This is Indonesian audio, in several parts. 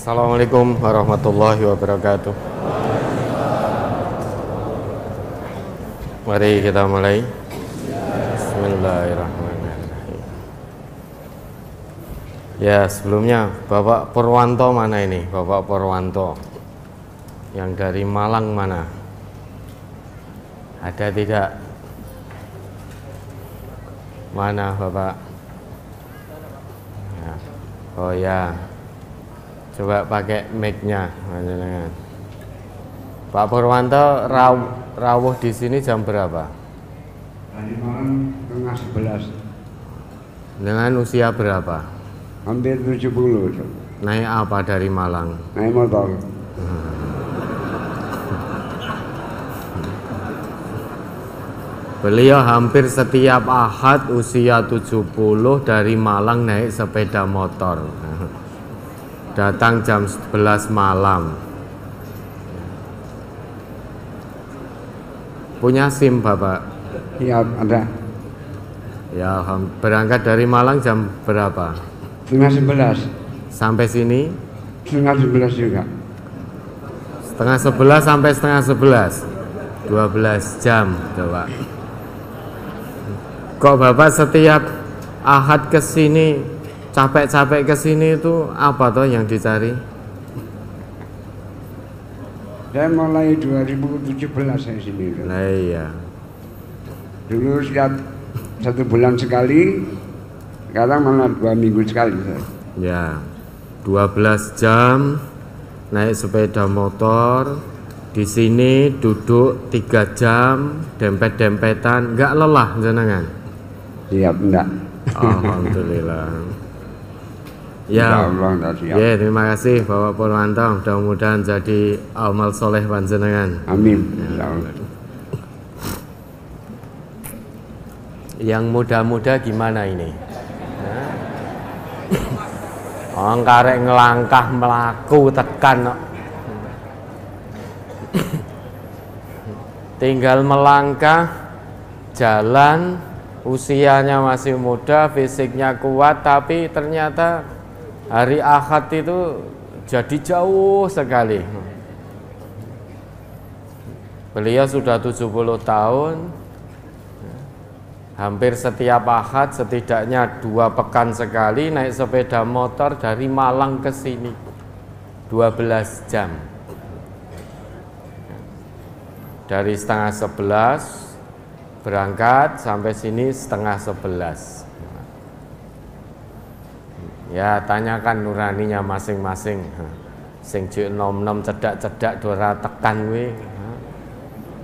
Assalamualaikum warahmatullahi wabarakatuh. Mari kita mulai. Bismillahirrahmanirrahim. Ya, sebelumnya Bapak Purwanto mana ini? Bapak Purwanto yang dari Malang mana? Ada tidak? Mana Bapak? Ya. Oh ya, coba pakai mic-nya. Pak Purwanto rawuh di sini jam berapa? Tadi malam tengah 11. Dengan usia berapa? Hampir 70. Naik apa dari Malang? Naik motor. Beliau hampir setiap Ahad usia 70 dari Malang naik sepeda motor. Datang jam 11 malam. Punya SIM Bapak? Iya, ada. Ya, berangkat dari Malang jam berapa? Setengah 11. Sampai sini? Setengah 11 juga. Setengah 11 sampai setengah 11. 12 jam, coba. Kok Bapak setiap Ahad ke sini, capek-capek ke sini itu apa toh yang dicari? Saya mulai 2017 saya sini. Nah iya. Dulu setiap 1 bulan sekali, sekarang malah 2 minggu sekali. Ya, 12 jam naik sepeda motor. Di sini duduk 3 jam, dempet-dempetan, nggak lelah jenengan? Siap enggak? Alhamdulillah. Ya, ya, terima kasih Bapak Purwanto. Mudah-mudahan jadi amal soleh panjenengan. Amin. Ya. Yang muda-muda gimana ini? Orang karek ngelangkah melaku tekan. Tinggal melangkah, jalan, usianya masih muda, fisiknya kuat, tapi ternyata hari Ahad itu jadi jauh sekali. Beliau sudah 70 tahun. Hampir setiap Ahad setidaknya 2 pekan sekali naik sepeda motor dari Malang ke sini 12 jam. Dari setengah 11 berangkat sampai sini setengah 11. Ya, tanyakan nuraninya masing-masing. Sing jek nom-nom cedak-cedak dora tekan kuwi.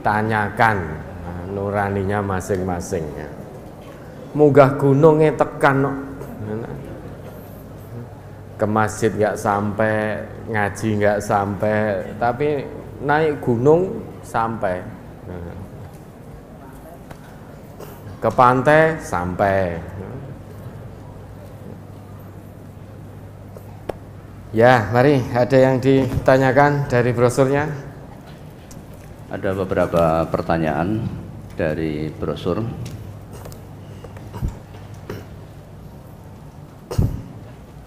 Tanyakan nuraninya masing-masing. Munggah gunungnya tekan kok. Ke masjid nggak sampai, ngaji nggak sampai, tapi naik gunung sampai. Ke pantai sampai. Ya, mari, ada yang ditanyakan dari brosurnya? Ada beberapa pertanyaan dari brosur.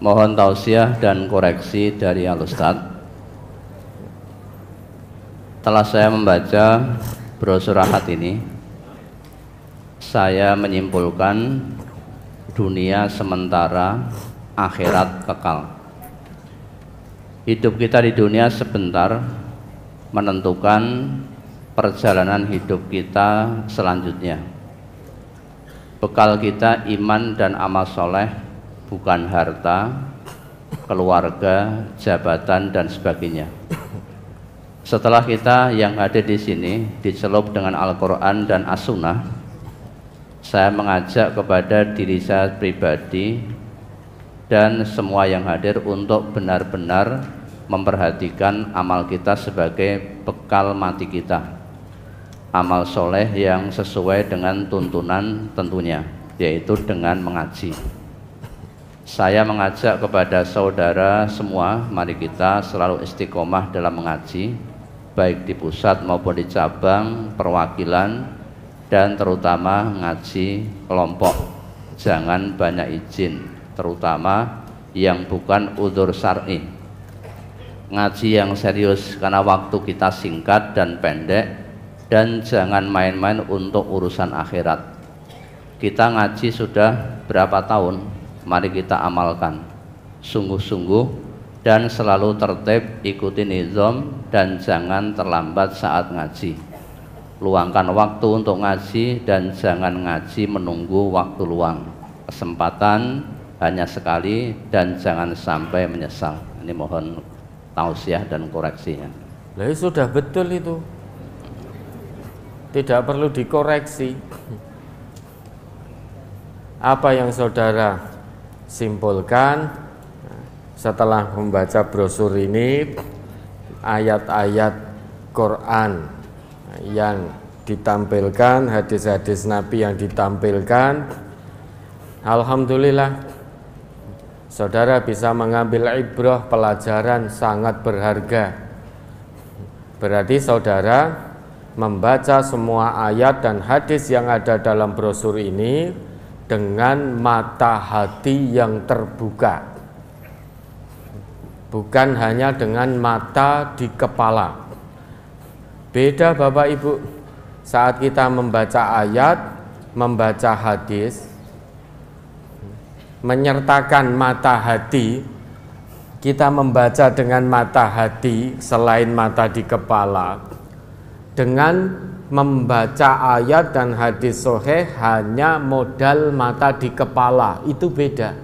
Mohon tausiah dan koreksi dari Al-Ustadz. Setelah saya membaca brosur Ahad ini, saya menyimpulkan dunia sementara, akhirat kekal. Hidup kita di dunia sebentar menentukan perjalanan hidup kita selanjutnya. Bekal kita iman dan amal soleh, bukan harta, keluarga, jabatan dan sebagainya. Setelah kita yang ada di sini dicelup dengan Al-Quran dan As-Sunnah, saya mengajak kepada diri saya pribadi dan semua yang hadir untuk benar-benar memperhatikan amal kita sebagai bekal mati kita. Amal soleh yang sesuai dengan tuntunan tentunya, yaitu dengan mengaji. Saya mengajak kepada saudara semua, mari kita selalu istiqomah dalam mengaji, baik di pusat maupun di cabang, perwakilan, dan terutama ngaji kelompok. Jangan banyak izin, terutama yang bukan udzur syar'i. ngaji yang serius karena waktu kita singkat dan pendek, dan jangan main-main untuk urusan akhirat. Kita ngaji sudah berapa tahun, mari kita amalkan sungguh-sungguh dan selalu tertib, ikuti nizam dan jangan terlambat saat ngaji. Luangkan waktu untuk ngaji dan jangan ngaji menunggu waktu luang. Kesempatan hanya sekali dan jangan sampai menyesal. Ini mohon tausiah dan koreksinya. Lah sudah betul itu. Tidak perlu dikoreksi. Apa yang saudara simpulkan setelah membaca brosur ini, ayat-ayat Quran yang ditampilkan, hadis-hadis Nabi yang ditampilkan, alhamdulillah saudara bisa mengambil ibrah, pelajaran sangat berharga. Berarti saudara membaca semua ayat dan hadis yang ada dalam brosur ini dengan mata hati yang terbuka, bukan hanya dengan mata di kepala. Beda Bapak Ibu, saat kita membaca ayat, membaca hadis, menyertakan mata hati, kita membaca dengan mata hati selain mata di kepala, dengan membaca ayat dan hadis sahih hanya modal mata di kepala, itu beda.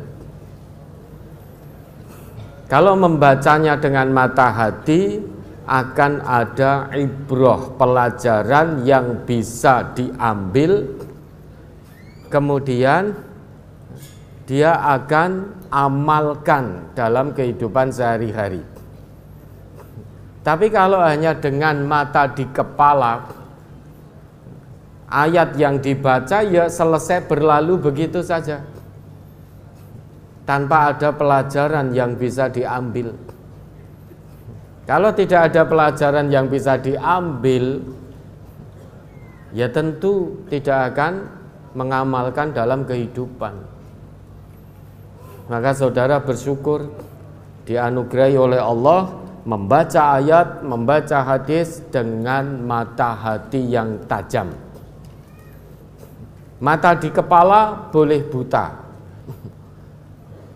Kalau membacanya dengan mata hati, akan ada ibrah, pelajaran yang bisa diambil, kemudian dia akan amalkan dalam kehidupan sehari-hari. Tapi kalau hanya dengan mata di kepala, ayat yang dibaca ya selesai berlalu begitu saja, tanpa ada pelajaran yang bisa diambil. Kalau tidak ada pelajaran yang bisa diambil, ya tentu tidak akan mengamalkan dalam kehidupan. Maka saudara bersyukur dianugerahi oleh Allah membaca ayat, membaca hadis dengan mata hati yang tajam. Mata di kepala boleh buta.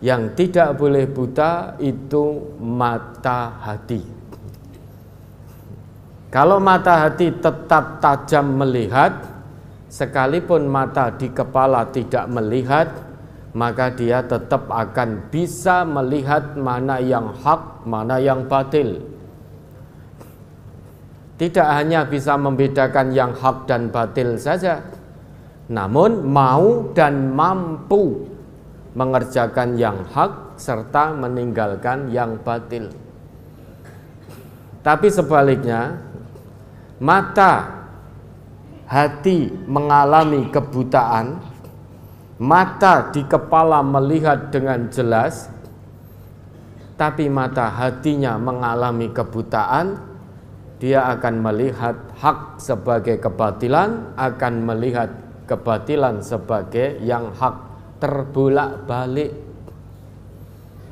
Yang tidak boleh buta itu mata hati. Kalau mata hati tetap tajam melihat, sekalipun mata di kepala tidak melihat, maka dia tetap akan bisa melihat mana yang hak, mana yang batil. Tidak hanya bisa membedakan yang hak dan batil saja, namun mau dan mampu mengerjakan yang hak serta meninggalkan yang batil. Tapi sebaliknya, mata hati mengalami kebutaan, mata di kepala melihat dengan jelas, tapi mata hatinya mengalami kebutaan, dia akan melihat hak sebagai kebatilan, akan melihat kebatilan sebagai yang hak, terbolak-balik.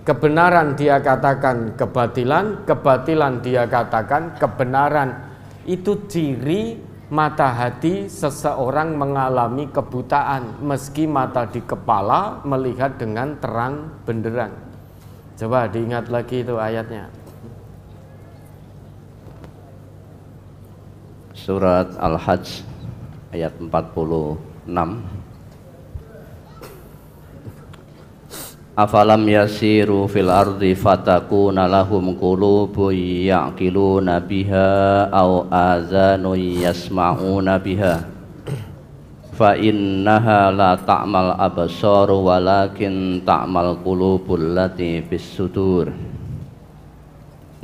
Kebenaran dia katakan kebatilan, kebatilan dia katakan kebenaran. Itu ciri mata hati seseorang mengalami kebutaan, meski mata di kepala melihat dengan terang benderang. Coba diingat lagi itu ayatnya. Surat Al-Hajj ayat 46. Afalam yasiru fil ardi fatakuna lahum qulubun ya'qiluna biha aw azanun yasma'una biha fa innaha la ta'mal absar walakin ta'mal qulubul lati fis sudur.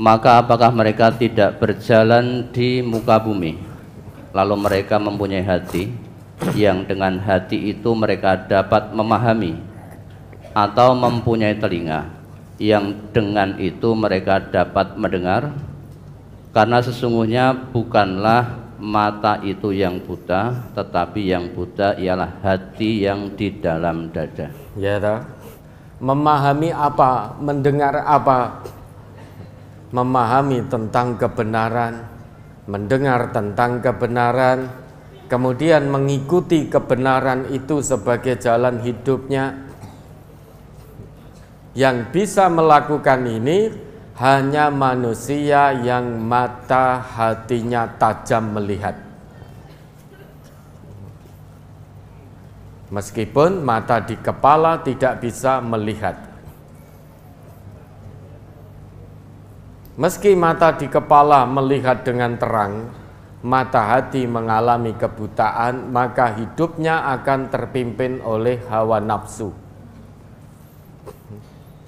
Maka apakah mereka tidak berjalan di muka bumi, lalu mereka mempunyai hati, yang dengan hati itu mereka dapat memahami, atau mempunyai telinga, yang dengan itu mereka dapat mendengar? Karena sesungguhnya bukanlah mata itu yang buta, tetapi yang buta ialah hati yang di dalam dada. Ya toh? Memahami apa, mendengar apa, memahami tentang kebenaran, mendengar tentang kebenaran, kemudian mengikuti kebenaran itu sebagai jalan hidupnya. Yang bisa melakukan ini hanya manusia yang mata hatinya tajam melihat. Meskipun mata di kepala tidak bisa melihat. Meski mata di kepala melihat dengan terang, mata hati mengalami kebutaan, maka hidupnya akan terpimpin oleh hawa nafsu.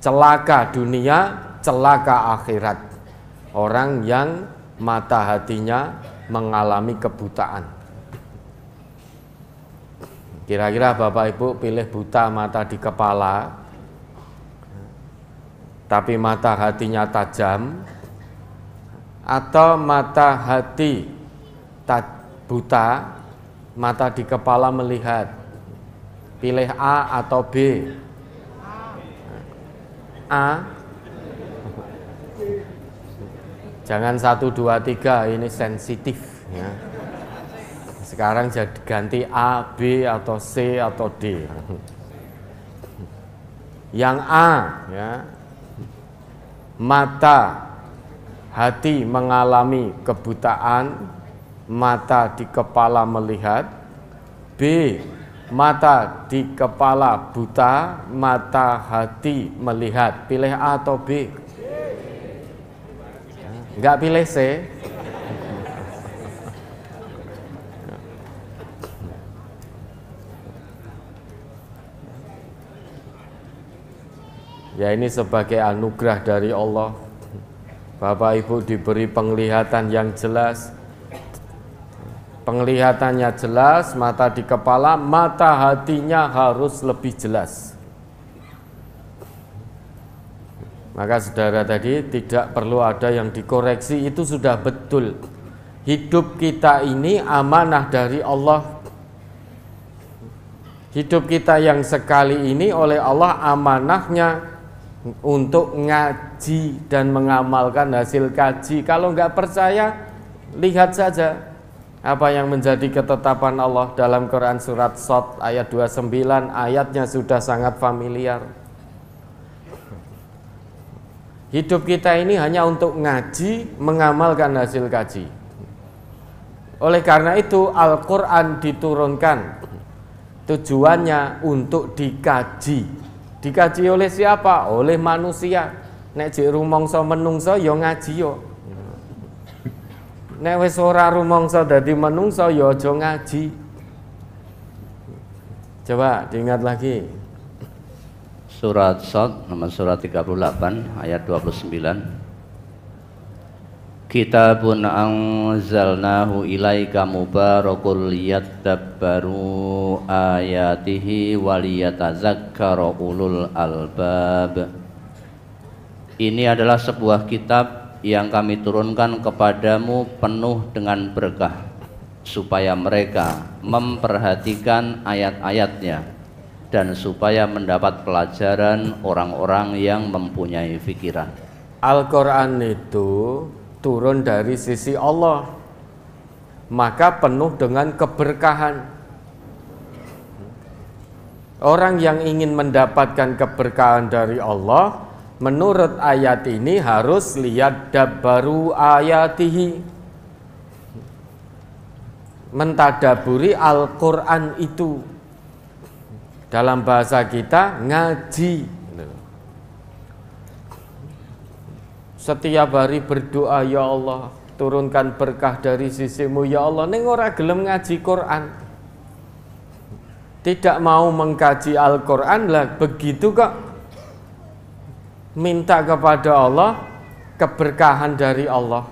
Celaka dunia, celaka akhirat. Orang yang mata hatinya mengalami kebutaan. Kira-kira Bapak Ibu pilih buta mata di kepala, tapi mata hatinya tajam, atau mata hati buta, mata di kepala melihat? Pilih A atau B? A. Jangan 1, 2, 3, ini sensitif ya. Sekarang jadi ganti A, B atau C atau D. Yang A ya. Mata hati mengalami kebutaan, mata di kepala melihat. B. Mata di kepala buta, mata hati melihat. Pilih A atau B? Enggak pilih C? Ya, ini sebagai anugerah dari Allah. Bapak Ibu diberi penglihatan yang jelas. Penglihatannya jelas, mata di kepala, mata hatinya harus lebih jelas. Maka saudara tadi tidak perlu ada yang dikoreksi, itu sudah betul. Hidup kita ini amanah dari Allah. Hidup kita yang sekali ini oleh Allah amanahnya untuk ngaji dan mengamalkan hasil kaji. Kalau nggak percaya, lihat saja apa yang menjadi ketetapan Allah dalam Quran surat Shad ayat 29, ayatnya sudah sangat familiar. Hidup kita ini hanya untuk ngaji, mengamalkan hasil kaji. Oleh karena itu Al-Quran diturunkan, tujuannya untuk dikaji. Dikaji oleh siapa? Oleh manusia. Nek jek rumangsa menungso ya ngaji yo. Nek wis ora rumangsa dadi menungso ya aja ngaji. Coba diingat lagi. Surat Shad nomor surat 38 ayat 29. Kitabun anzalnahu ilaika mubarakul liyadabbaru ayatihi waliyatazakkaru ulul albab. Ini adalah sebuah kitab yang kami turunkan kepadamu penuh dengan berkah, supaya mereka memperhatikan ayat-ayatnya dan supaya mendapat pelajaran orang-orang yang mempunyai pikiran. Al-Quran itu turun dari sisi Allah, maka penuh dengan keberkahan. Orang yang ingin mendapatkan keberkahan dari Allah, menurut ayat ini harus lihat dabbaru ayatihi, mentadaburi Al-Quran itu. Dalam bahasa kita ngaji. Setiap hari berdoa, ya Allah turunkan berkah dari sisimu ya Allah. Ning ora gelem ngaji Quran, tidak mau mengkaji Al-Quran lah, begitu kok minta kepada Allah keberkahan dari Allah.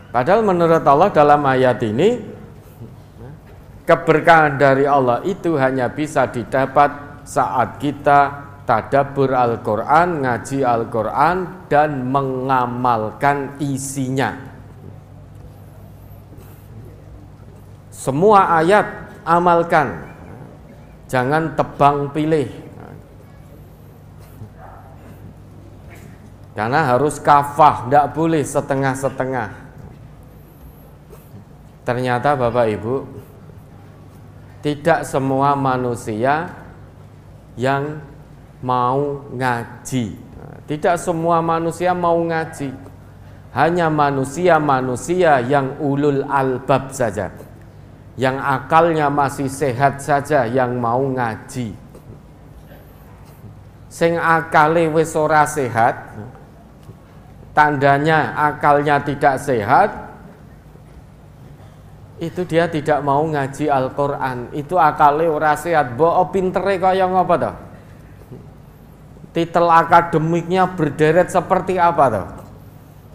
Padahal menurut Allah dalam ayat ini, keberkahan dari Allah itu hanya bisa didapat saat kita tadabbur Al-Quran, ngaji Al-Quran, dan mengamalkan isinya. Semua ayat amalkan, jangan tebang pilih. Karena harus kafah, tidak boleh setengah-setengah. Ternyata Bapak Ibu, tidak semua manusia yang mau ngaji. Tidak semua manusia mau ngaji. Hanya manusia-manusia yang ulul albab saja, yang akalnya masih sehat saja yang mau ngaji. Sing akale wis ora sehat, tandanya akalnya tidak sehat, itu dia tidak mau ngaji Al-Quran. Itu akale ora sehat. Mbok pintere kaya ngapa toh? Titel akademiknya berderet seperti apa toh?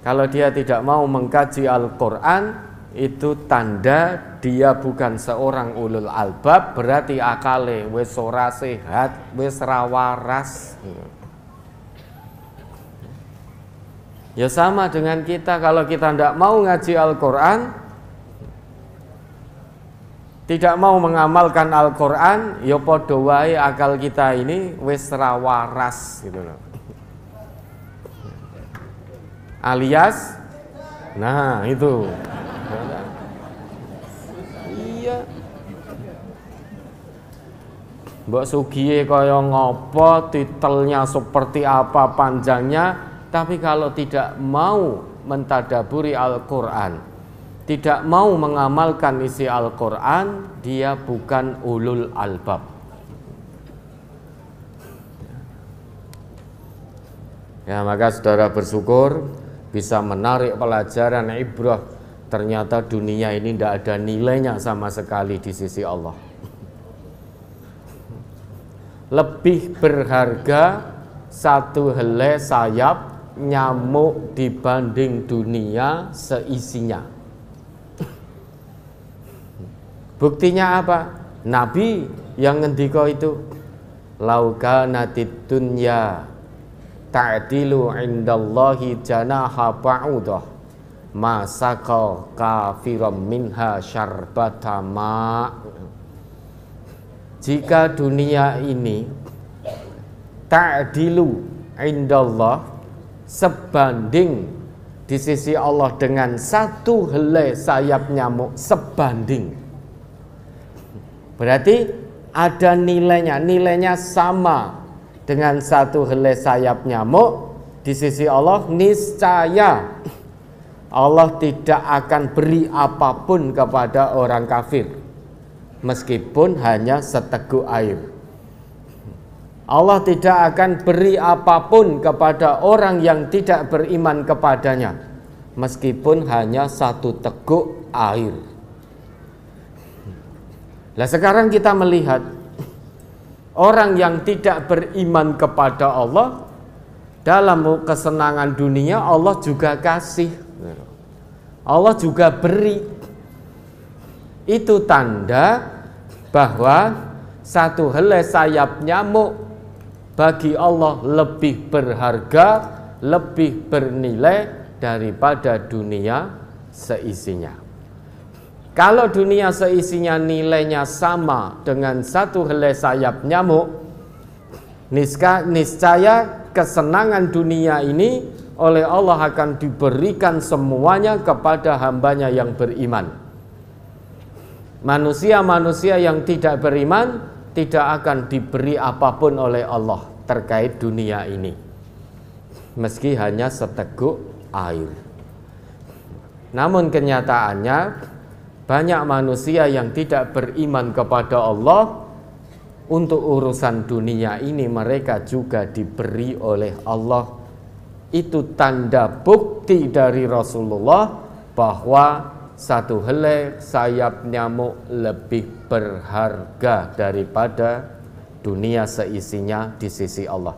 Kalau dia tidak mau mengkaji Al-Quran, itu tanda dia bukan seorang ulul albab, berarti akale wis ora sehat, wis ra waras. Ya sama dengan kita, kalau kita tidak mau ngaji Al-Quran, tidak mau mengamalkan Al-Quran, ya padha wae akal kita ini wis ra waras gitu loh. Alias, nah itu. Iya. Mbok Sugiye kaya ngopo, titelnya seperti apa, panjangnya, tapi kalau tidak mau mentadaburi Al-Quran, tidak mau mengamalkan isi Al-Quran, dia bukan ulul albab. Ya, maka saudara bersyukur bisa menarik pelajaran ibrah. Ternyata dunia ini tidak ada nilainya sama sekali di sisi Allah. Lebih berharga satu helai sayap nyamuk dibanding dunia seisinya. Buktinya apa? Nabi yang ngendika itu, laukanatid dunya ta'dilu indallahi janaha ba'udah masaka kafiram minha syarbata ma. Jika dunia ini ta'dilu indallah, sebanding di sisi Allah dengan satu helai sayap nyamuk, sebanding, berarti ada nilainya sama dengan satu helai sayap nyamuk. Di sisi Allah niscaya Allah tidak akan beri apapun kepada orang kafir, meskipun hanya seteguk air. Allah tidak akan beri apapun kepada orang yang tidak beriman kepadanya, meskipun hanya satu teguk air. Nah, sekarang kita melihat orang yang tidak beriman kepada Allah, dalam kesenangan dunia Allah juga kasih, Allah juga beri. Itu tanda bahwa satu helai sayap nyamuk bagi Allah lebih berharga, lebih bernilai daripada dunia seisinya. Kalau dunia seisinya nilainya sama dengan satu helai sayap nyamuk, niscaya kesenangan dunia ini oleh Allah akan diberikan semuanya kepada hambanya yang beriman. Manusia-manusia yang tidak beriman tidak akan diberi apapun oleh Allah terkait dunia ini, meski hanya seteguk air. Namun kenyataannya banyak manusia yang tidak beriman kepada Allah, untuk urusan dunia ini mereka juga diberi oleh Allah. Itu tanda bukti dari Rasulullah bahwa satu helai sayap nyamuk lebih berharga daripada dunia seisinya di sisi Allah.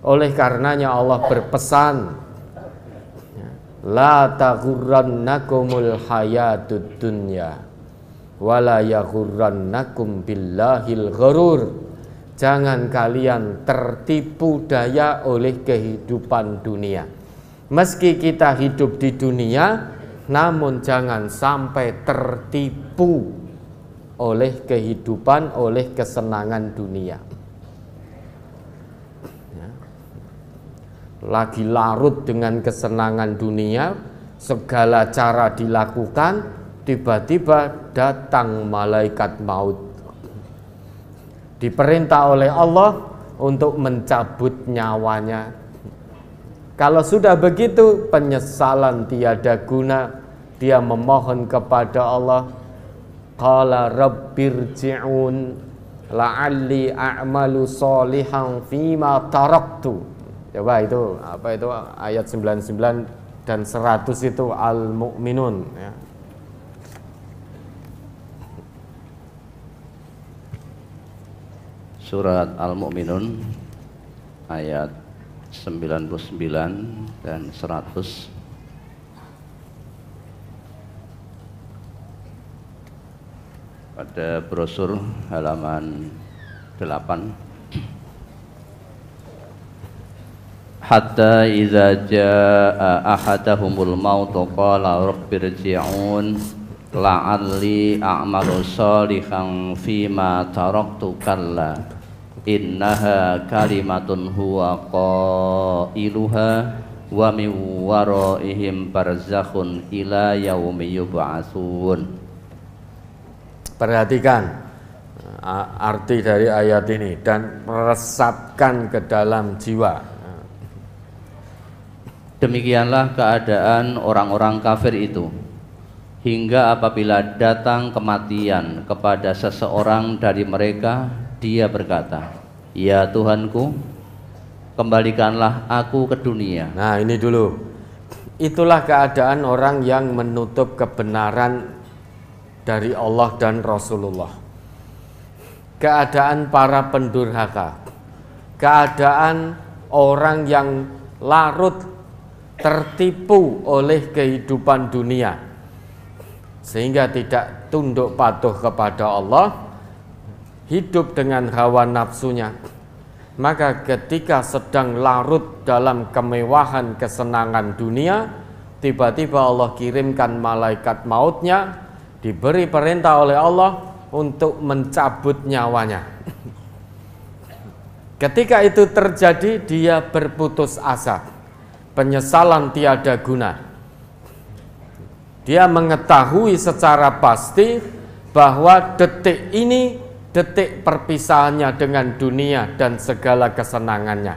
Oleh karenanya Allah berpesan, la taghurrannakumul hayatud dunya wala yaghurrannakum billahil ghurur. Jangan kalian tertipu daya oleh kehidupan dunia. Meski kita hidup di dunia, namun jangan sampai tertipu oleh kehidupan, oleh kesenangan dunia. lagi larut dengan kesenangan dunia, segala cara dilakukan, tiba-tiba datang malaikat maut. Diperintah oleh Allah untuk mencabut nyawanya. Kalau sudah begitu, penyesalan tiada guna. Dia memohon kepada Allah, qala rabbirji'un la'alli a'malu sholihan fima taraktu. Coba itu apa itu ayat 99 dan 100 itu Al-Mu'minun ya. Surat Al-Mu'minun ayat 99 dan 100. Pada brosur halaman 8. Hatta idza jaa ahadahumul maut qala rabbirji'un la'alli a'malu sholihan fima taraktu kalla innaha kalimatun huwa qailuha wa min waraihim barzakhun ila yaumi yub'atsun. Perhatikan arti dari ayat ini dan resapkan ke dalam jiwa. Demikianlah keadaan orang-orang kafir itu, hingga apabila datang kematian kepada seseorang dari mereka, dia berkata, "Ya Tuhanku, kembalikanlah aku ke dunia." Nah, ini dulu. Itulah keadaan orang yang menutup kebenaran dari Allah dan Rasulullah. Keadaan para pendurhaka, keadaan orang yang larut tertipu oleh kehidupan dunia sehingga tidak tunduk patuh kepada Allah, hidup dengan hawa nafsunya. Maka ketika sedang larut dalam kemewahan kesenangan dunia, tiba-tiba Allah kirimkan malaikat mautnya, diberi perintah oleh Allah untuk mencabut nyawanya. Ketika itu terjadi, dia berputus asa, penyesalan tiada guna. Dia mengetahui secara pasti bahwa detik ini detik perpisahannya dengan dunia dan segala kesenangannya.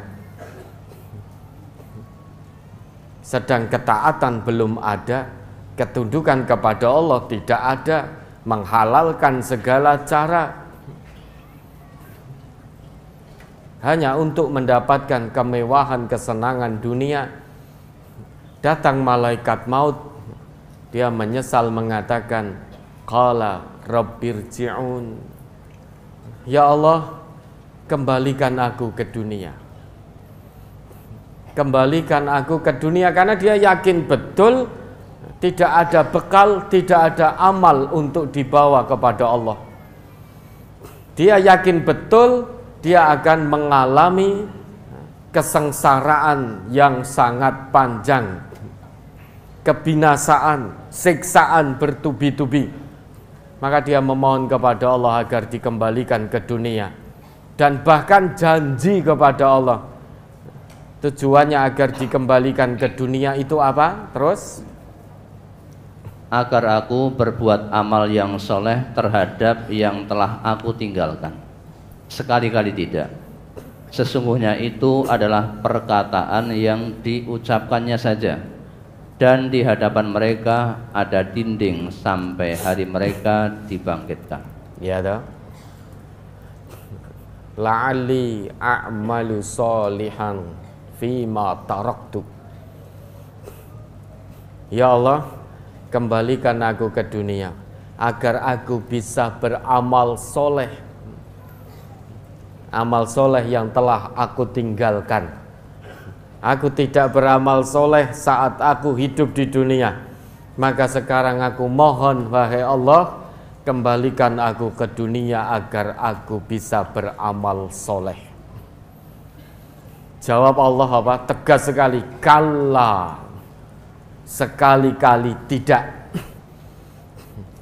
Sedang ketaatan belum ada, ketundukan kepada Allah tidak ada, menghalalkan segala cara hanya untuk mendapatkan kemewahan kesenangan dunia. Datang malaikat maut, dia menyesal mengatakan, qala rabbirji'un, ya Allah, kembalikan aku ke dunia. Kembalikan aku ke dunia, karena dia yakin betul tidak ada bekal, tidak ada amal untuk dibawa kepada Allah. Dia yakin betul dia akan mengalami kesengsaraan yang sangat panjang, kebinasaan, siksaan bertubi-tubi. Maka dia memohon kepada Allah agar dikembalikan ke dunia, dan bahkan janji kepada Allah. Tujuannya agar dikembalikan ke dunia itu apa? Terus, agar aku berbuat amal yang soleh terhadap yang telah aku tinggalkan. Sekali-kali tidak. Sesungguhnya itu adalah perkataan yang diucapkannya saja, dan di hadapan mereka ada dinding sampai hari mereka dibangkitkan. Ya toh? La'alli a'malu sholihan fima taraktu. Ya Allah, kembalikan aku ke dunia agar aku bisa beramal soleh, amal soleh yang telah aku tinggalkan. Aku tidak beramal soleh saat aku hidup di dunia, maka sekarang aku mohon, wahai Allah, kembalikan aku ke dunia agar aku bisa beramal soleh. Jawab Allah apa? Tegas sekali, kalla, sekali-kali tidak.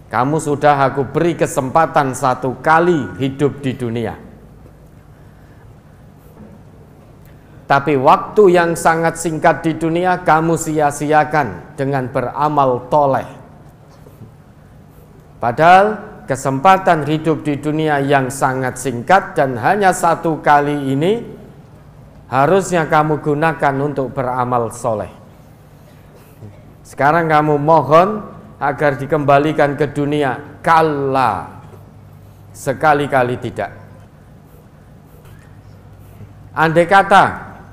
Kamu sudah aku beri kesempatan satu kali hidup di dunia. Tapi waktu yang sangat singkat di dunia kamu sia-siakan dengan beramal toleh. Padahal kesempatan hidup di dunia yang sangat singkat dan hanya satu kali ini harusnya kamu gunakan untuk beramal soleh. Sekarang kamu mohon agar dikembalikan ke dunia. Kalla, sekali-kali tidak. Andai kata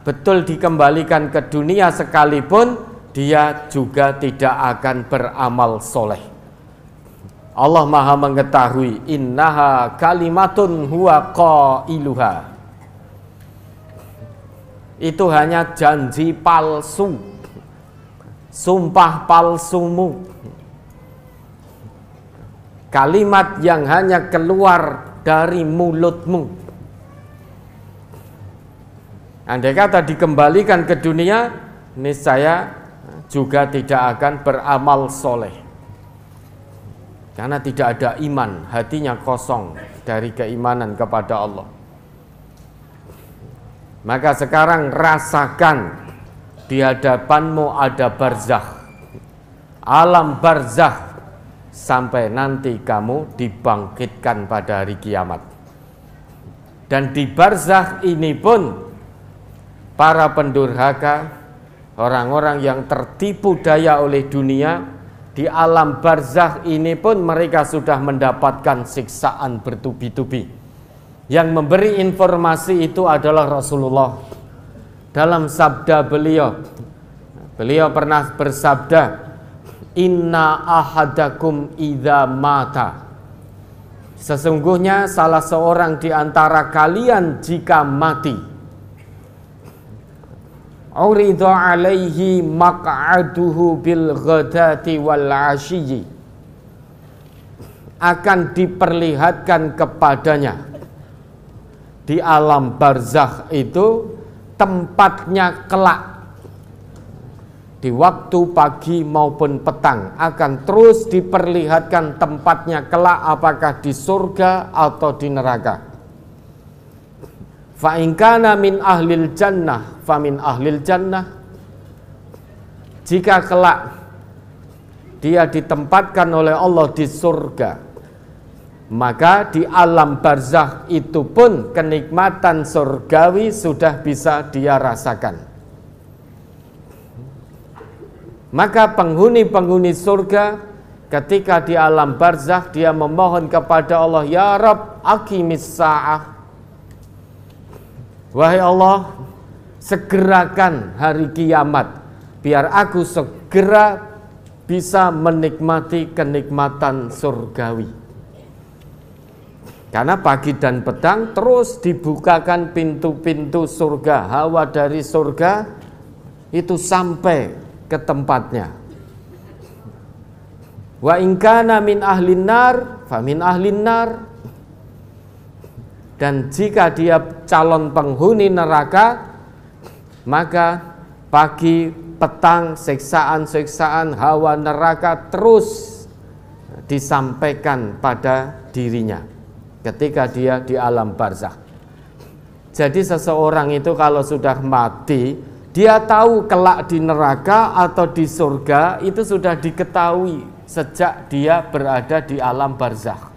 betul dikembalikan ke dunia sekalipun, dia juga tidak akan beramal soleh. Allah Maha mengetahui, innaha kalimatun huwa qailuha. Itu hanya janji palsu, sumpah palsumu, kalimat yang hanya keluar dari mulutmu. Andai kata dikembalikan ke dunia, niscaya juga tidak akan beramal soleh, karena tidak ada iman, hatinya kosong dari keimanan kepada Allah. Maka sekarang rasakan di hadapanmu ada barzakh, alam barzakh, sampai nanti kamu dibangkitkan pada hari kiamat. Dan di barzakh ini pun para pendurhaka, orang-orang yang tertipu daya oleh dunia, di alam barzakh ini pun mereka sudah mendapatkan siksaan bertubi-tubi. Yang memberi informasi itu adalah Rasulullah. Dalam sabda beliau pernah bersabda, inna ahadakum idza mata, sesungguhnya salah seorang di antara kalian jika mati, uridha alaihi maq'aduhu bil ghadati wal 'ashyi, akan diperlihatkan kepadanya di alam barzakh itu tempatnya kelak, di waktu pagi maupun petang akan terus diperlihatkan tempatnya kelak, apakah di surga atau di neraka. Fa in kana min ahlil jannah fa min ahlil jannah, jika kelak dia ditempatkan oleh Allah di surga, maka di alam barzakh itu pun kenikmatan surgawi sudah bisa dia rasakan. Maka penghuni-penghuni surga ketika di alam barzakh dia memohon kepada Allah, ya Rabb aqimis sa'ah, wahai Allah, segerakan hari kiamat biar aku segera bisa menikmati kenikmatan surgawi. Karena pagi dan petang terus dibukakan pintu-pintu surga, hawa dari surga itu sampai ke tempatnya. Wa in kana min ahlin nar fa min ahlin nar, dan jika dia calon penghuni neraka, maka pagi petang siksaan-siksaan hawa neraka terus disampaikan pada dirinya ketika dia di alam barzakh. Jadi seseorang itu kalau sudah mati, dia tahu kelak di neraka atau di surga itu sudah diketahui sejak dia berada di alam barzakh.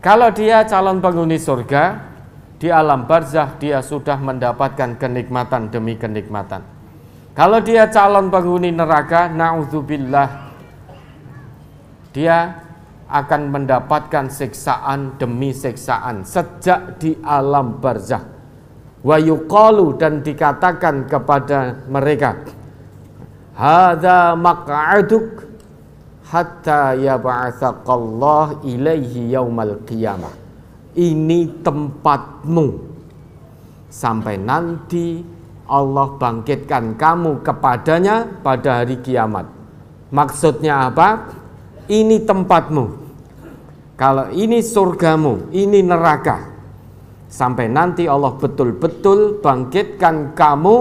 Kalau dia calon penghuni surga, di alam barzakh dia sudah mendapatkan kenikmatan demi kenikmatan. Kalau dia calon penghuni neraka, na'udzubillah, dia akan mendapatkan siksaan demi siksaan sejak di alam barzakh. Wa yuqalu, dan dikatakan kepada mereka, hadza maq'aduk hatta yab'atsaqallah ilaihi yaumal qiyamah. Ini tempatmu sampai nanti Allah bangkitkan kamu kepadanya pada hari kiamat. Maksudnya apa? Ini tempatmu. Kalau ini surgamu, ini neraka. Sampai nanti Allah betul-betul bangkitkan kamu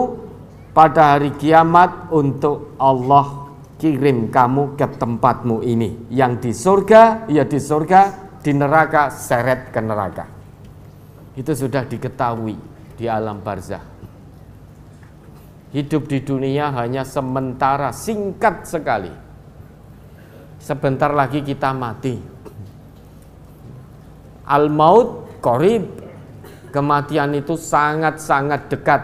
pada hari kiamat untuk Allah kirim kamu ke tempatmu ini. Yang di surga, ya di surga, di neraka, seret ke neraka. Itu sudah diketahui di alam barzakh. Hidup di dunia hanya sementara, singkat sekali. Sebentar lagi kita mati. Al-maut qarib. Kematian itu sangat-sangat dekat.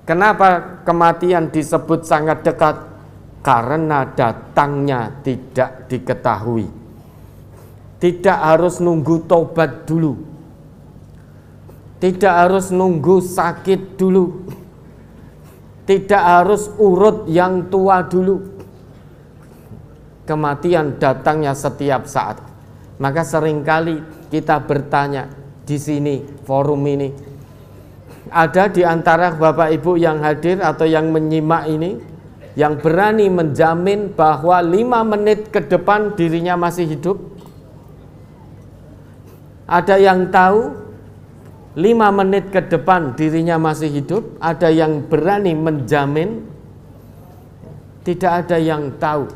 Kenapa kematian disebut sangat dekat? Karena datangnya tidak diketahui. Tidak harus nunggu tobat dulu. Tidak harus nunggu sakit dulu. Tidak harus urut yang tua dulu. Kematian datangnya setiap saat. Maka seringkali kita bertanya di sini, forum ini, ada di antara Bapak Ibu yang hadir atau yang menyimak ini yang berani menjamin bahwa 5 menit ke depan dirinya masih hidup? Ada yang tahu 5 menit ke depan dirinya masih hidup? Ada yang berani menjamin? Tidak ada yang tahu.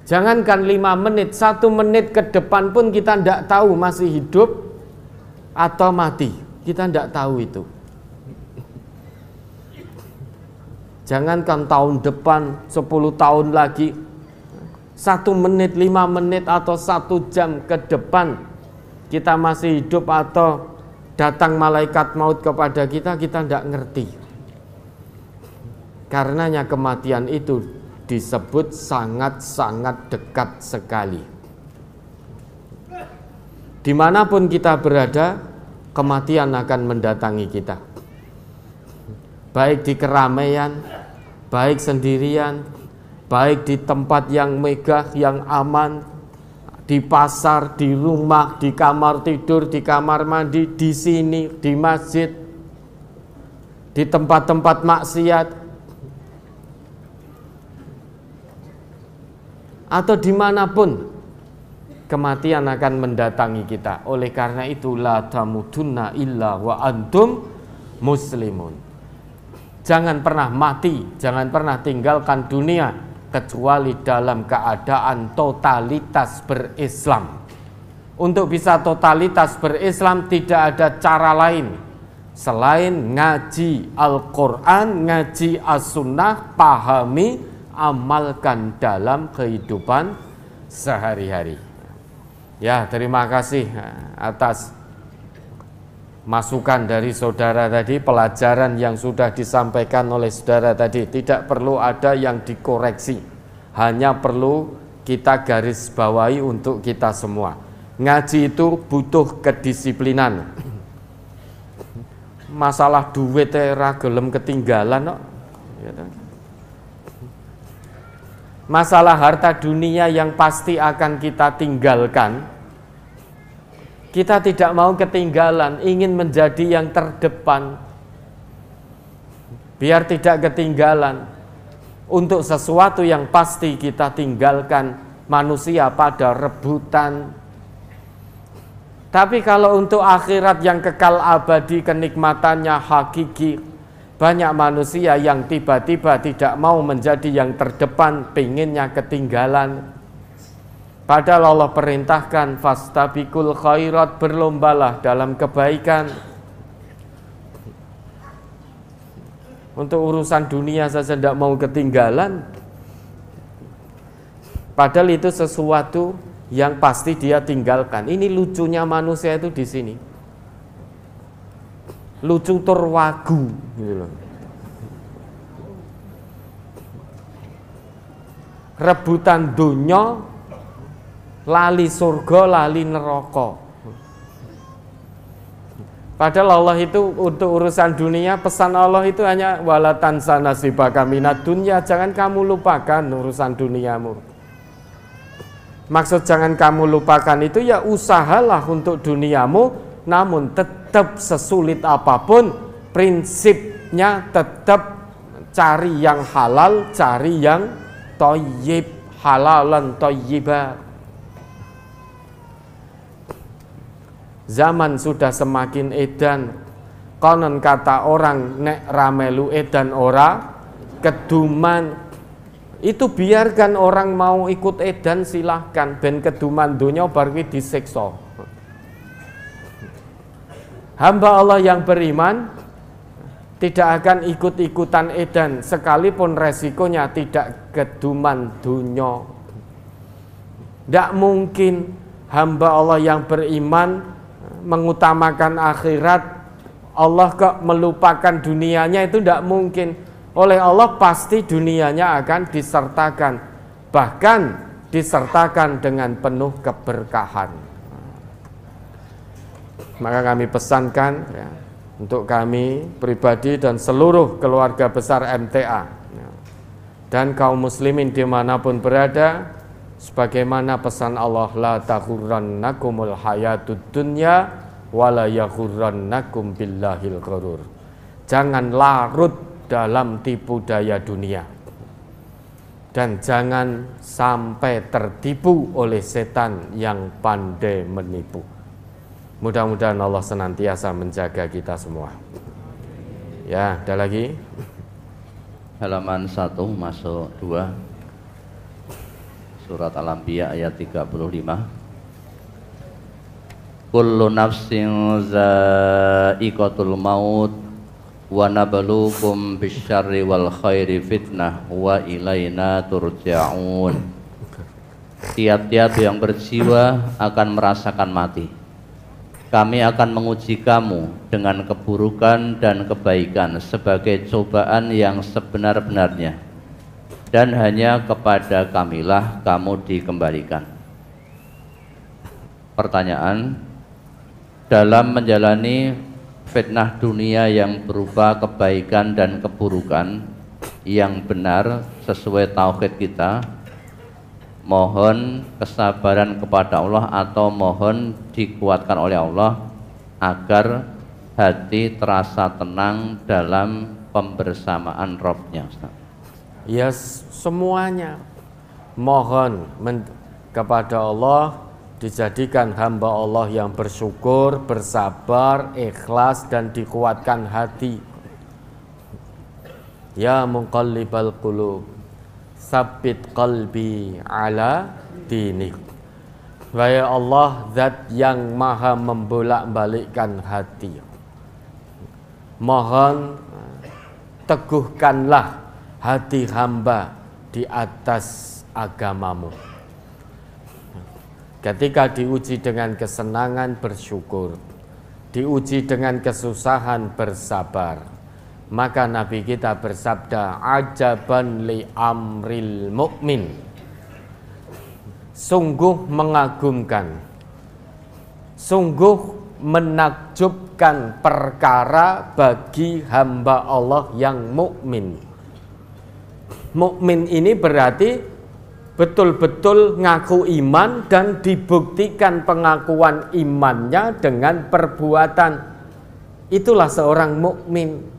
Jangankan 5 menit, 1 menit ke depan pun kita tidak tahu masih hidup atau mati. Kita tidak tahu itu. Jangankan tahun depan, 10 tahun lagi, 1 menit, 5 menit atau 1 jam ke depan kita masih hidup atau datang malaikat maut kepada kita, kita tidak ngerti. Karenanya kematian itu disebut sangat-sangat dekat sekali. Dimanapun kita berada, kematian akan mendatangi kita. Baik di keramaian, baik sendirian, baik di tempat yang megah, yang aman, di pasar, di rumah, di kamar tidur, di kamar mandi, di sini, di masjid, di tempat-tempat maksiat, atau dimanapun kematian akan mendatangi kita. Oleh karena itu, la tamutunna illa wa antum muslimun. Jangan pernah mati, jangan pernah tinggalkan dunia kecuali dalam keadaan totalitas berislam. Untuk bisa totalitas berislam tidak ada cara lain selain ngaji Al-Quran, ngaji As-Sunnah, pahami, amalkan dalam kehidupan sehari-hari. Ya, terima kasih atas masukan dari saudara tadi, pelajaran yang sudah disampaikan oleh saudara tadi. Tidak perlu ada yang dikoreksi, hanya perlu kita garis bawahi untuk kita semua. Ngaji itu butuh kedisiplinan. Masalah duit ra gelem ketinggalan kok. Masalah harta dunia yang pasti akan kita tinggalkan. Kita tidak mau ketinggalan, ingin menjadi yang terdepan. Biar tidak ketinggalan. Untuk sesuatu yang pasti kita tinggalkan manusia pada rebutan. Tapi kalau untuk akhirat yang kekal abadi, kenikmatannya hakiki, banyak manusia yang tiba-tiba tidak mau menjadi yang terdepan, pengennya ketinggalan. Padahal Allah perintahkan fastabiqul khairat, berlombalah dalam kebaikan. Untuk urusan dunia saja tidak mau ketinggalan. Padahal itu sesuatu yang pasti dia tinggalkan. Ini lucunya manusia itu di sini. Lucu terwagu gitu loh. Rebutan dunya, lali surga, lali neraka. Padahal Allah itu untuk urusan dunia, pesan Allah itu hanya wala tansa nasibaka minad dunya, jangan kamu lupakan urusan duniamu. Maksud jangan kamu lupakan itu ya usahalah untuk duniamu, namun tetap sesulit apapun prinsipnya tetap cari yang halal, cari yang thayyib, halalan thayyiba. Zaman sudah semakin edan. Konon kata orang nek ramelu edan ora keduman. Itu biarkan orang mau ikut edan silahkan, ben keduman donya bar kuwi disiksa. Hamba Allah yang beriman tidak akan ikut-ikutan edan, sekalipun resikonya tidak keduman dunya. Tidak mungkin hamba Allah yang beriman mengutamakan akhirat, Allah kok melupakan dunianya, itu tidak mungkin. Oleh Allah pasti dunianya akan disertakan, bahkan disertakan dengan penuh keberkahan. Maka kami pesankan ya, untuk kami pribadi dan seluruh keluarga besar MTA ya, dan kaum muslimin dimanapun berada, sebagaimana pesan Allah, la taghurrannakumul hayatud dunya wala yaghurrannakum billahil ghurur. Jangan larut dalam tipu daya dunia, dan jangan sampai tertipu oleh setan yang pandai menipu. Mudah-mudahan Allah senantiasa menjaga kita semua. Ya, ada lagi? Halaman 1 masuk 2. Surat Al-Anbiya ayat 35. Kullu nafsin za'iqatul maut wa nabluukum bisyarri wal khairi fitnah wa ilaina turja'un. Tiap-tiap yang berjiwa akan merasakan mati. Kami akan menguji kamu dengan keburukan dan kebaikan sebagai cobaan yang sebenar-benarnya, dan hanya kepada kamilah kamu dikembalikan. Pertanyaan, dalam menjalani fitnah dunia yang berupa kebaikan dan keburukan yang benar sesuai tauhid kita, mohon kesabaran kepada Allah atau mohon dikuatkan oleh Allah agar hati terasa tenang dalam pembersamaan Rabb-nya, Ustaz. Ya, semuanya mohon kepada Allah dijadikan hamba Allah yang bersyukur, bersabar, ikhlas, dan dikuatkan hati. Ya muqallibal qulub, sabbit qalbi ala dinik. Wahai Allah, zat yang maha membolak-balikkan hati, mohon teguhkanlah hati hamba di atas agamamu. Ketika diuji dengan kesenangan, bersyukur, diuji dengan kesusahan, bersabar. Maka Nabi kita bersabda, ajaban li amril mu'min, sungguh mengagumkan, sungguh menakjubkan perkara bagi hamba Allah yang mukmin. Mukmin ini berarti betul-betul ngaku iman dan dibuktikan pengakuan imannya dengan perbuatan. Itulah seorang mukmin.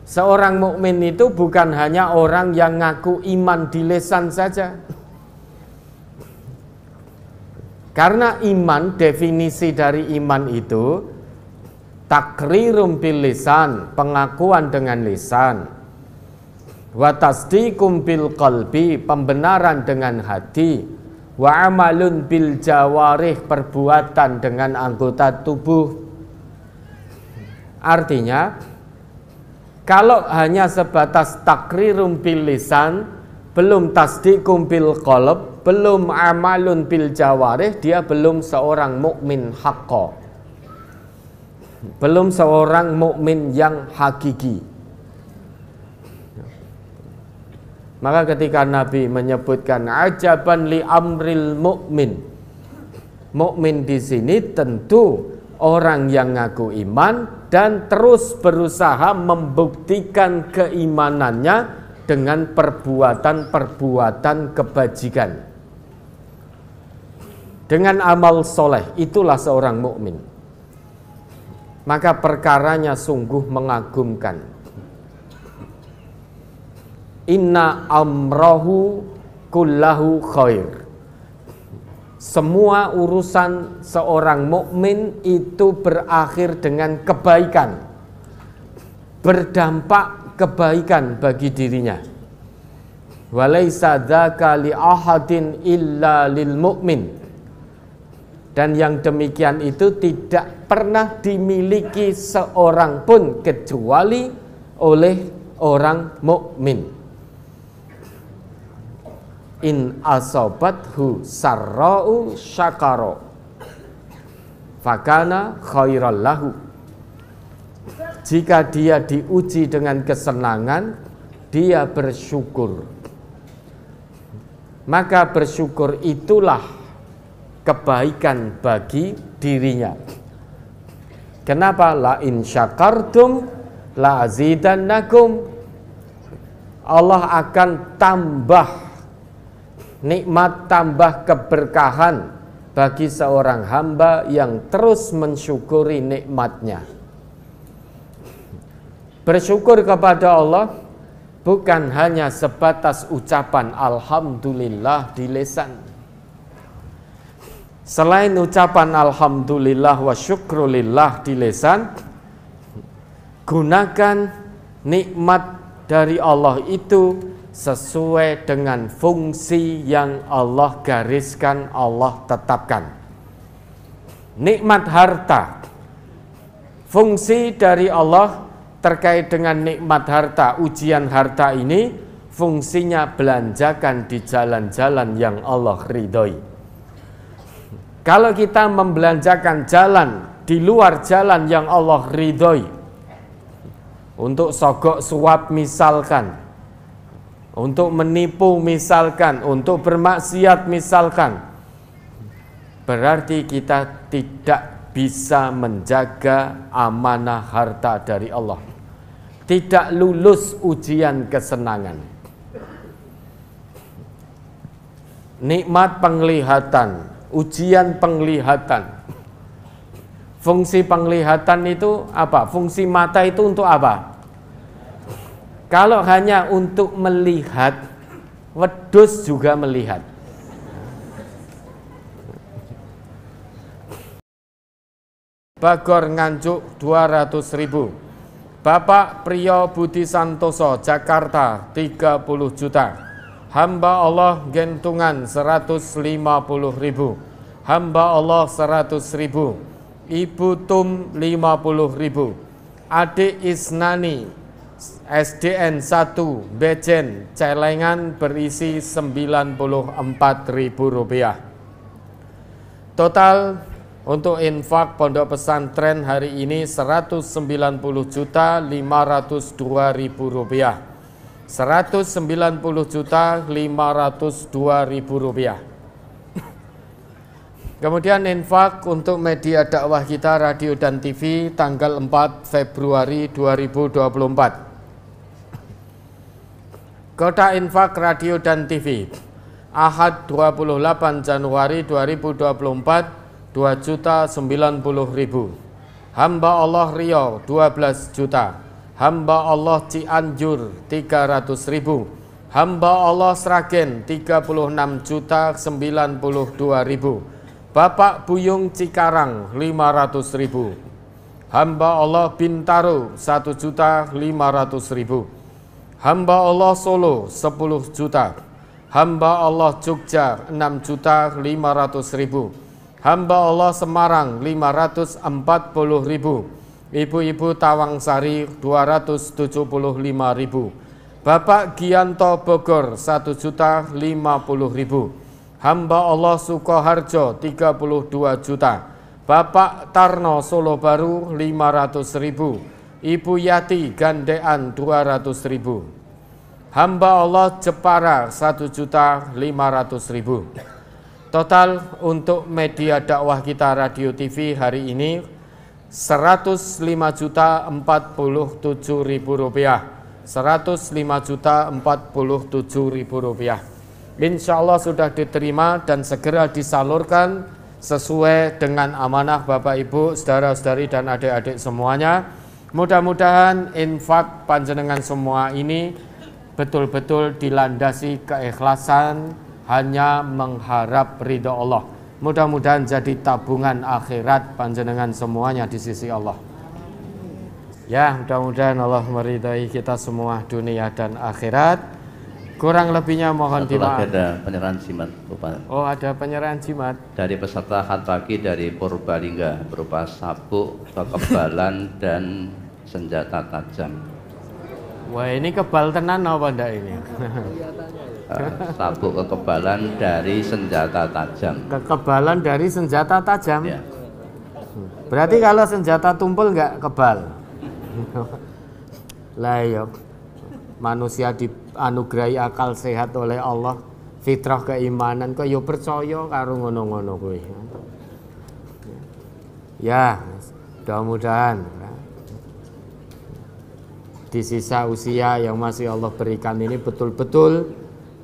Seorang mukmin itu bukan hanya orang yang ngaku iman di lisan saja. Karena iman, definisi dari iman itu takrirum bil lisan, pengakuan dengan lisan, wa tasdiqum bil qalbi, pembenaran dengan hati, wa amalun bil jawarih, perbuatan dengan anggota tubuh. Artinya, kalau hanya sebatas takrirum bil lisan, belum tasdiqum bil qalb, belum amalun bil jawarih, dia belum seorang mukmin haqqo, belum seorang mukmin yang hakiki. Maka ketika Nabi menyebutkan ajaban li amril mu'min, mukmin di sini tentu orang yang ngaku iman dan terus berusaha membuktikan keimanannya dengan perbuatan-perbuatan kebajikan, dengan amal soleh. Itulah seorang mukmin. Maka perkaranya sungguh mengagumkan. Inna amrahu kullahu khair. Semua urusan seorang mukmin itu berakhir dengan kebaikan, berdampak kebaikan bagi dirinya. Walaisa dzaka li ahadin illa lil mu'min. Dan yang demikian itu tidak pernah dimiliki seorang pun kecuali oleh orang mukmin. In asobathu sarra'u syakara fakana khairal lahu. Jika dia diuji dengan kesenangan, dia bersyukur. Maka bersyukur itulah kebaikan bagi dirinya. Kenapa? La in syakartum la azidannakum. Allah akan tambah nikmat, tambah keberkahan bagi seorang hamba yang terus mensyukuri nikmatnya. Bersyukur kepada Allah bukan hanya sebatas ucapan alhamdulillah di lisan. Selain ucapan alhamdulillah wa syukrulillah di lisan, gunakan nikmat dari Allah itu sesuai dengan fungsi yang Allah gariskan, Allah tetapkan. Nikmat harta, fungsi dari Allah terkait dengan nikmat harta, ujian harta ini fungsinya belanjakan di jalan-jalan yang Allah ridhoi. Kalau kita membelanjakan jalan di luar jalan yang Allah ridhoi, untuk sogok suap misalkan, untuk menipu misalkan, untuk bermaksiat misalkan, berarti kita tidak bisa menjaga amanah harta dari Allah, tidak lulus ujian kesenangan. Nikmat penglihatan, ujian penglihatan. Fungsi penglihatan itu apa? Fungsi mata itu untuk apa? Kalau hanya untuk melihat, wedhus juga melihat. Bagor Nganjuk 200.000. Bapak Priyo Budi Santoso Jakarta 30 juta. Hamba Allah Gentungan 150.000. Hamba Allah 100.000. Ibu Tum 50.000. Adik Isnani SDN 1 Bejen Celengan berisi 94.000 rupiah. Total untuk infak pondok pesantren hari ini 190.502.000 rupiah. 190.502.000 rupiah. Kemudian infak untuk media dakwah kita radio dan TV tanggal 4 Februari 2024. Kotak infak radio dan TV Ahad 28 Januari 2024 2.090.000. Hamba Allah Riau 12 juta. Hamba Allah Cianjur 300.000. Hamba Allah Sragen 36.092.000. Bapak Buyung Cikarang 500.000. Hamba Allah Bintaro 1.500.000. Hamba Allah Solo 10 juta. Hamba Allah Jogja 6.500.000. Hamba Allah Semarang 540.000. Ibu-ibu Tawangsari 275.000. Bapak Gianto Bogor 1.050.000. Hamba Allah Sukoharjo 32 juta. Bapak Tarno Solo Baru 500.000. Ibu Yati Gandean 200.000. Hamba Allah Jepara 1.500.000. Total untuk media dakwah kita radio TV hari ini 105.047.000 rupiah. 105.047.000 rupiah. Insya Allah sudah diterima dan segera disalurkan sesuai dengan amanah Bapak Ibu, saudara-saudari dan adik-adik semuanya. Mudah-mudahan infak panjenengan semua ini betul-betul dilandasi keikhlasan, hanya mengharap ridho Allah. Mudah-mudahan jadi tabungan akhirat panjenengan semuanya di sisi Allah. Ya, mudah-mudahan Allah meridai kita semua dunia dan akhirat. Kurang lebihnya mohon Satu lagi dimaaf. ada penyerahan jimat berupa Oh, ada penyerahan jimat. dari peserta khat pagi dari Purbalingga berupa sabuk, kekebalan dan senjata tajam. Wah, ini kebal tenan apa ndak ini? Sabuk kekebalan dari senjata tajam. Kekebalan dari senjata tajam. Ya. Berarti kalau senjata tumpul nggak kebal. Lah ya, manusia dianugerahi akal sehat oleh Allah, fitrah keimanan, kok yo percaya karo ngono-ngono kuwi. Ya, mudah-mudahan di sisa usia yang masih Allah berikan ini betul-betul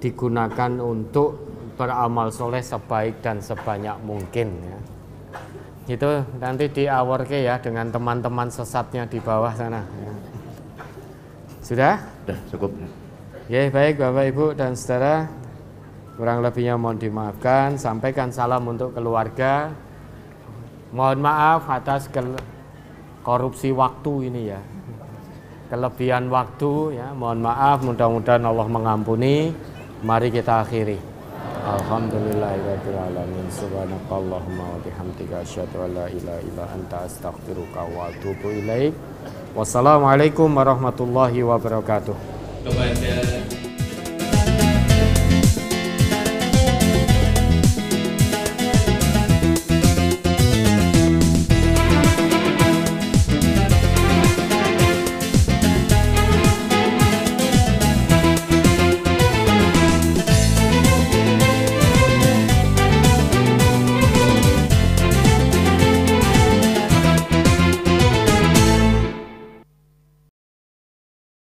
digunakan untuk beramal soleh sebaik dan sebanyak mungkin ya. Itu nanti diawarke ya dengan teman-teman sesatnya di bawah sana ya. Sudah? Sudah cukup. Ya, baik Bapak Ibu dan saudara, kurang lebihnya mohon dimaafkan. Sampaikan salam untuk keluarga. Mohon maaf atas korupsi waktu ini ya, kelebihan waktu ya, mohon maaf, mudah-mudahan Allah mengampuni. Mari kita akhiri. Alhamdulillahirabbil alamin. Subhanakallahumma wa bihamdika asyhadu an la ilaha illa anta astaghfiruka wa atubu ilaik. Wassalamualaikum warahmatullahi wabarakatuh.